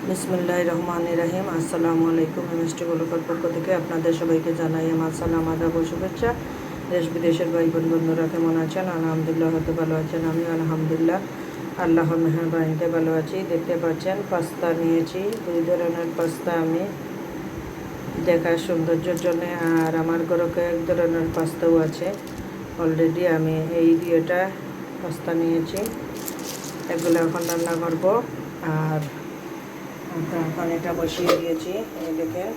বিসমিল্লাহির রহমানির রহিম। আসসালামু আলাইকুম। মিষ্টি গোলকের পক্ষ থেকে আপনাদের সবাইকে জানাই আমার সালাম, আদাব ও শুভেচ্ছা। দেশ বিদেশের ভাই বোন বন্ধুরা কেমন আছেন? আলহামদুলিল্লাহ, হয়তো ভালো আছেন। আমি আলহামদুলিল্লাহ আল্লাহর মেহেরবানিতে ভালো আছি। দেখতে পাচ্ছেন পাস্তা নিয়েছি, 2 ধরনের পাস্তা আমি দেখার সৌন্দর্যের জন্য। আর আমার ঘরে এক ধরনের পাস্তাও আছে অলরেডি। আমি এই দুইটা পাস্তা নিয়েছি, এগুলো এখন রান্না করব। আর পানিটা বসিয়ে দিয়েছি, এই দেখেন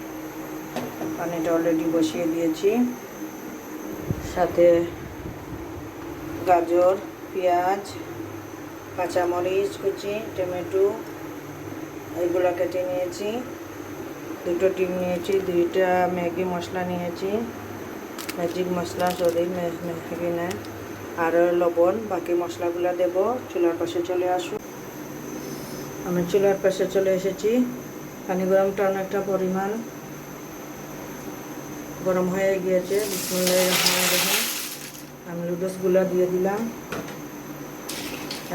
পানিটা অলরেডি বসিয়ে দিয়েছি। সাথে গাজর, পেঁয়াজ, কাঁচামরিচ কুচি, টমেটো এগুলো কেটে নিয়েছি। 2টো ডিম নিয়েছি, 2টা ম্যাগি মশলা নিয়েছি, ম্যাজিক মশলা, সরি ম্যাগি না, আর লবণ। বাকি মশলাগুলো দেব। চুলার পাশে চলে আসুন। আমি চুলার পাশে চলে এসেছি। পানি গরমটা অনেকটা পরিমাণ গরম হয়ে গিয়েছে। বিসমিল্লাহির রহমানির রহিম। আমি নুডলসগুলো দিয়ে দিলাম।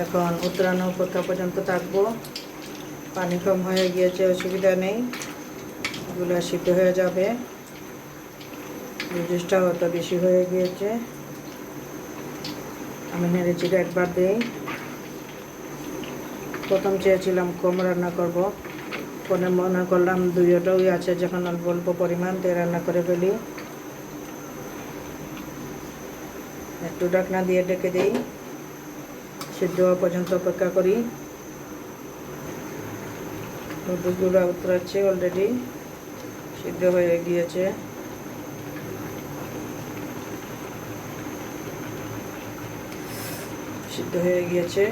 এখন উতরানোর অপেক্ষা পর্যন্ত থাকবো। পানি কম হয়ে গিয়েছে, অসুবিধা নেই, এগুলো সিদ্ধ হয়ে যাবে। নুডলসটা অত বেশি হয়ে গিয়েছে, আমি নেড়েচিড়ে একবার দিই। প্রথম চেয়েছিলাম কম রান্না করব, পরে মনে করলাম দুইটাই আছে, যখন অল্প অল্প পরিমাণ দিয়ে রান্না করে ফেলি। একটু ঢাকনা দিয়ে ঢেকে দিই, সিদ্ধ হওয়া পর্যন্ত অপেক্ষা করি। নুডলসগুলো উতরাচ্ছে, অলরেডি সিদ্ধ হয়ে গিয়েছে। সিদ্ধ হয়ে গিয়েছে।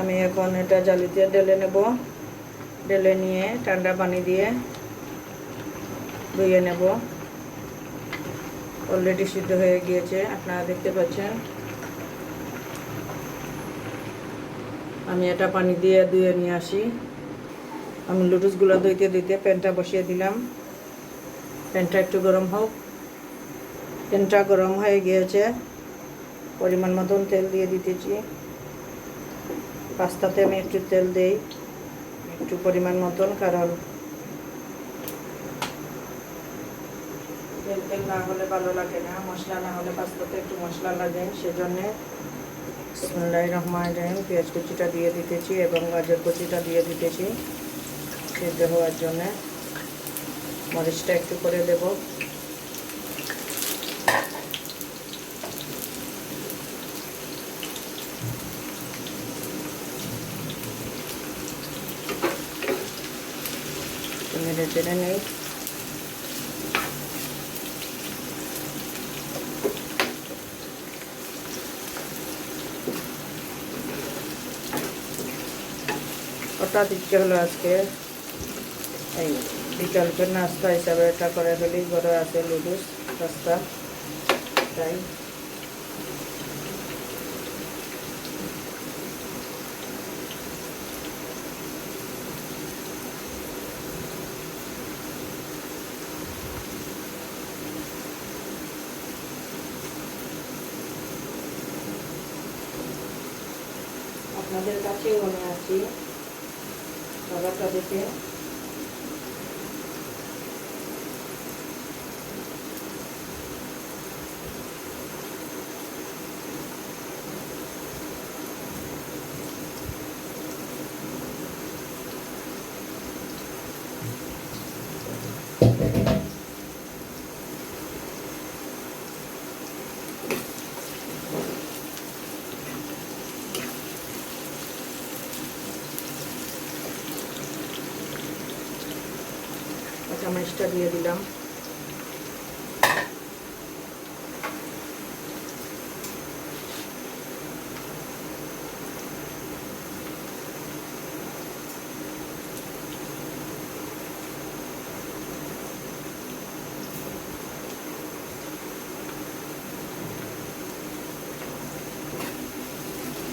আমি এখন এটা জালিতে ঢেলে নেব। ঢেলে নিয়ে ঠান্ডা পানি দিয়ে ধুয়ে নেব। অলরেডি সিদ্ধ হয়ে গিয়েছে, আপনারা দেখতে পাচ্ছেন। আমি এটা পানি দিয়ে ধুয়ে নিয়ে আসি। আমি নুডলসগুলো ধুইতে ধুইতে প্যানটা বসিয়ে দিলাম। প্যানটা একটু গরম হোক। প্যানটা গরম হয়ে গিয়েছে, পরিমাণ মতন তেল দিয়ে দিতেছি। পাস্তাতে আমি একটু তেল দিই, একটু পরিমাণ মতন, কারণ তেল তেল না হলে ভালো লাগে না, মশলা না হলে পাস্তাতে একটু মশলা লাগে, সেজন্যে। বিসমিল্লাহির রহমানির রহিম। পেঁয়াজ কুচিটা দিয়ে দিতেছি এবং গাজর কুচিটা দিয়ে দিতেছি সিদ্ধ হওয়ার জন্যে। মরিচটা একটু করে দেব। নেড়ে চেড়ে নেই। হঠাৎ ইচ্ছে হলো আজকে এই বিকালকের নাস্তা হিসাবে এটা করে ফেলি। ঘরে আছে নুডলস পাস্তা, তাই। আপনাদের কাছেও মনে আছি খাবারটা দেখে। কাঁচামরিচটা দিয়ে দিলাম।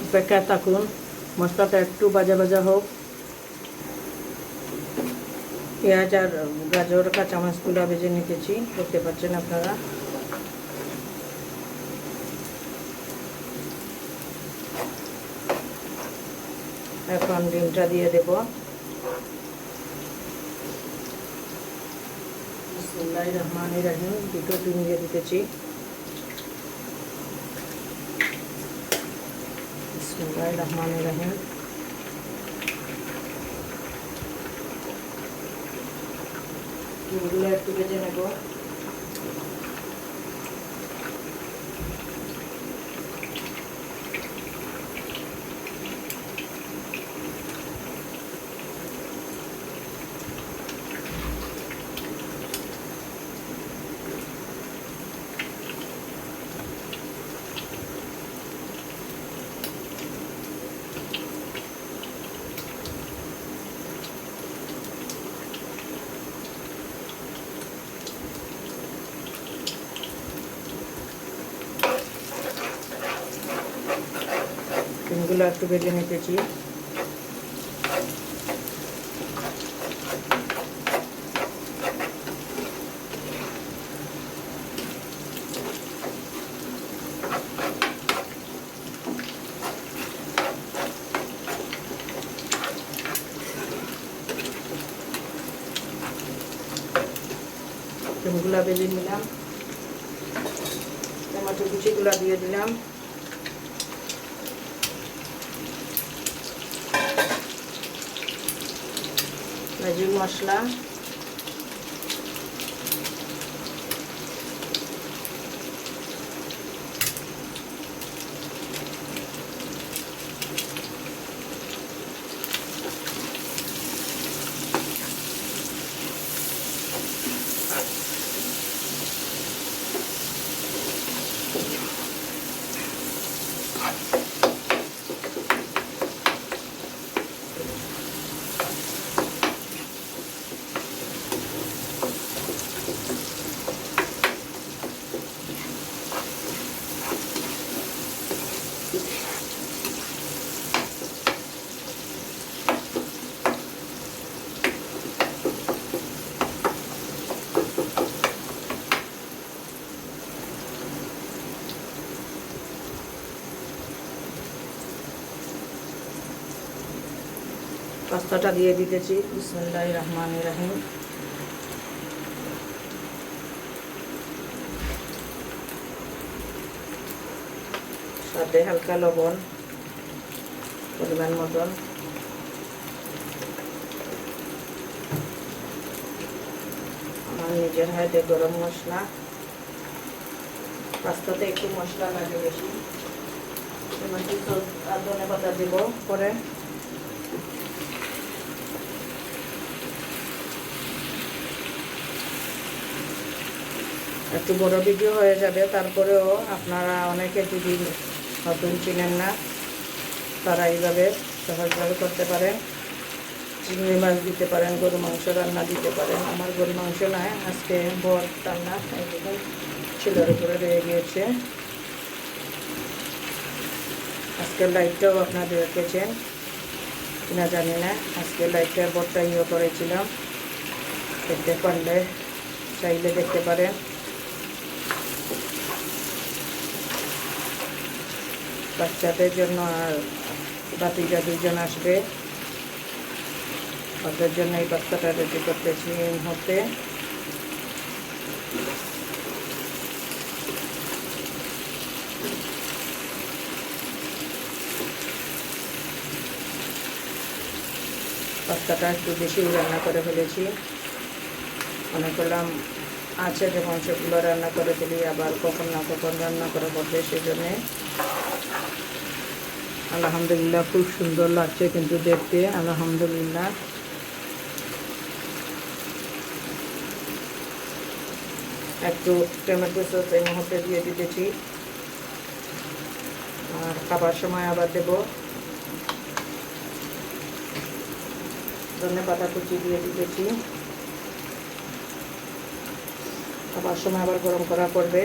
অপেক্ষায় থাকুন, মশলাটা একটু ভাজা ভাজা হোক। পেঁয়াজ আর গাজর কাঁচামরিচগুলো ভেজে নিতেছি, দেখতে পাচ্ছেন আপনারা। এখন ডিমটা দিয়ে দেব। বিসমিল্লাহির রহমানির রহিম। দুটো ডিম দিয়ে দিতেছি। বিসমিল্লাহির রহমানির রহিম। ডিমগুলো একটু ভেজে নেব। ডিমগুলো একটু ভেজে নিতেছি। ডিমগুলো ভেজে নিলাম। টমেটো কুচিগুলো দিয়ে দিলাম। ম্যাজিক মশলা, পাস্তাটা দিয়ে দিতেছি। বিসমিল্লাহির রহমানির রহিম। সাথে হালকা লবণ পরিমাণ মতন, আমার নিজের হাতে গরম মশলা। পাস্তাতে একটু মশলা লাগে বেশি। ধনেপাতা দিব পরে। একটু বড় ভিডিও হয়ে যাবে, তারপরেও আপনারা অনেকে যদি নতুন চিনেন না তারা এইভাবে সহজভাবে করতে পারেন। চিংড়ি মাছ দিতে পারেন, গরু মাংস রান্না দিতে পারেন। আমার গরু মাংস নয়, আজকে ভর রান্না, একদম ছেলের উপরে রয়ে গিয়েছে। আজকের লাইটটাও আপনারা দেখেছেন কিনা জানি না। আজকে লাইটটার ভরটা করেছিলাম, দেখতে পারলে চাইলে দেখতে পারেন। বাচ্চাদের জন্য আর বাতিজা দুইজন আসবে, ওদের জন্য এই পাস্তাটা রেডি করতেছি এই মুহূর্তে। পাস্তাটা একটু বেশি রান্না করে ফেলেছি। মনে করলাম আছে যে মাংসগুলো রান্না করে ফেলি, আবার কখন না কখন রান্না করা পড়বে, সেই জন্যে। আলহামদুলিল্লাহ খুব সুন্দর লাগছে কিন্তু দেখতে, আলহামদুলিল্লাহ। একটু টমেটো সস এই মুহূর্তে দিয়ে দিতেছি, আর খাবার সময় আবার দেব। ধনেপাতা কুচি দিয়ে দিতেছি। খাবার সময় আবার গরম করা পড়বে।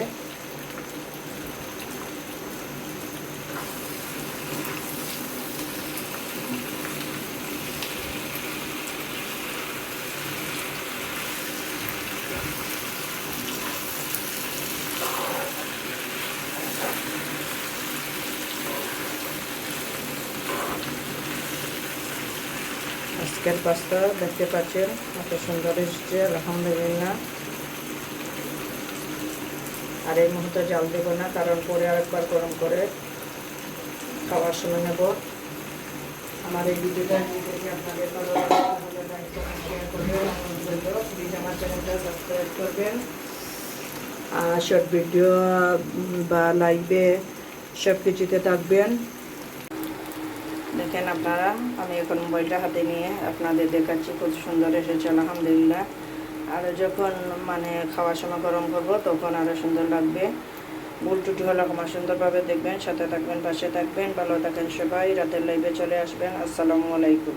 আজকের পাস্তা দেখতে পাচ্ছেন কত সুন্দর এসেছে, আলহামদুলিল্লাহ। আর এই মুহূর্তে জাল দেবো না, কারণ পরে আরেকবার গরম করে খাওয়ার সময় নেব। আমার এই ভিডিওটা যদি আপনাদের ভালো লাগে তাহলে লাইক কমেন্ট শেয়ার করবেন, প্লিজ আমার চ্যানেলটা সাবস্ক্রাইব করবেন। আর শর্ট ভিডিও বা লাইভে সব কিছুতে থাকবেন। দেখেন আপনারা, আমি এখন মোবাইলটা হাতে নিয়ে আপনাদের দেখাচ্ছি, খুব সুন্দর এসেছে আলহামদুলিল্লাহ। আর যখন খাওয়ার সময় গরম করব তখন আরও সুন্দর লাগবে। ভুল টুটি হলে আমার সুন্দরভাবে দেখবেন, সাথে থাকবেন, পাশে থাকবেন। ভালো থাকেন সবাই, রাতের লাইভে চলে আসবেন। আসসালামু আলাইকুম।